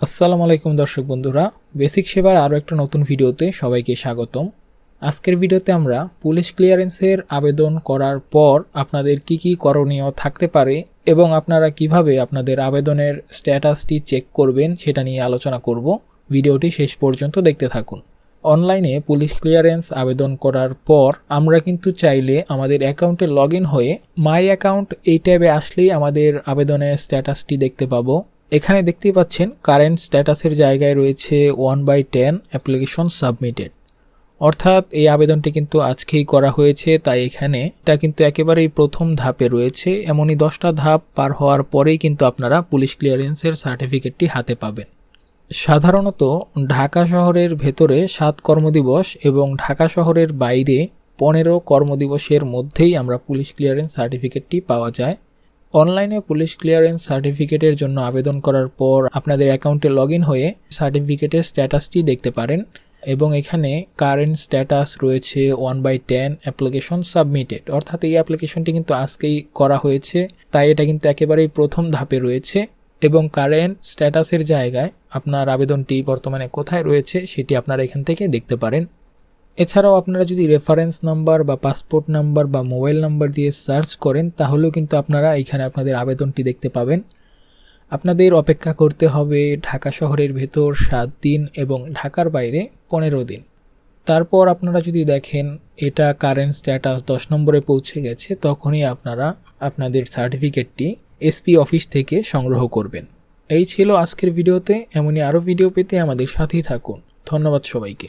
আসসালামু আলাইকুম দর্শক বন্ধুরা, বেসিক সেবার আরও একটা নতুন ভিডিওতে সবাইকে স্বাগতম। আজকের ভিডিওতে আমরা পুলিশ ক্লিয়ারেন্সের আবেদন করার পর আপনাদের কি কি করণীয় থাকতে পারে এবং আপনারা কিভাবে আপনাদের আবেদনের স্ট্যাটাসটি চেক করবেন সেটা নিয়ে আলোচনা করব। ভিডিওটি শেষ পর্যন্ত দেখতে থাকুন। অনলাইনে পুলিশ ক্লিয়ারেন্স আবেদন করার পর আমরা কিন্তু চাইলে আমাদের অ্যাকাউন্টে লগ ইন হয়ে মাই অ্যাকাউন্ট এই ট্যাবে আসলেই আমাদের আবেদনের স্ট্যাটাসটি দেখতে পাবো। এখানে দেখতেই পাচ্ছেন কারেন্ট স্ট্যাটাসের জায়গায় রয়েছে 1/10 অ্যাপ্লিকেশন সাবমিটেড, অর্থাৎ এই আবেদনটি কিন্তু আজকেই করা হয়েছে, তাই এখানে এটা কিন্তু একেবারেই প্রথম ধাপে রয়েছে। এমনই 10টা ধাপ পার হওয়ার পরেই কিন্তু আপনারা পুলিশ ক্লিয়ারেন্সের সার্টিফিকেটটি হাতে পাবেন। সাধারণত ঢাকা শহরের ভেতরে 7 কর্মদিবস এবং ঢাকা শহরের বাইরে 15 কর্মদিবসের মধ্যেই আমরা পুলিশ ক্লিয়ারেন্স সার্টিফিকেটটি পাওয়া যায়। অনলাইনে পুলিশ ক্লিয়ারেন্স সার্টিফিকেটের জন্য আবেদন করার পর আপনাদের অ্যাকাউন্টে লগ ইন হয়ে সার্টিফিকেটের স্ট্যাটাসটি দেখতে পারেন এবং এখানে কারেন্ট স্ট্যাটাস রয়েছে 1/10 অ্যাপ্লিকেশন সাবমিটেড, অর্থাৎ এই অ্যাপ্লিকেশনটি কিন্তু আজকেই করা হয়েছে, তাই এটা কিন্তু একেবারেই প্রথম ধাপে রয়েছে এবং কারেন্ট স্ট্যাটাসের জায়গায় আপনার আবেদনটি বর্তমানে কোথায় রয়েছে সেটি আপনারা এখান থেকে দেখতে পারেন। এছাড়াও আপনারা যদি রেফারেন্স নাম্বার বা পাসপোর্ট নাম্বার বা মোবাইল নাম্বার দিয়ে সার্চ করেন তাহলেও কিন্তু আপনারা এখানে আপনাদের আবেদনটি দেখতে পাবেন। আপনাদের অপেক্ষা করতে হবে ঢাকা শহরের ভেতর 7 দিন এবং ঢাকার বাইরে 15 দিন। তারপর আপনারা যদি দেখেন এটা কারেন্ট স্ট্যাটাস 10 নম্বরে পৌঁছে গেছে, তখনই আপনারা আপনাদের সার্টিফিকেটটি এসপি অফিস থেকে সংগ্রহ করবেন। এই ছিল আজকের ভিডিওতে। এমনই আরও ভিডিও পেতে আমাদের সাথেই থাকুন। ধন্যবাদ সবাইকে।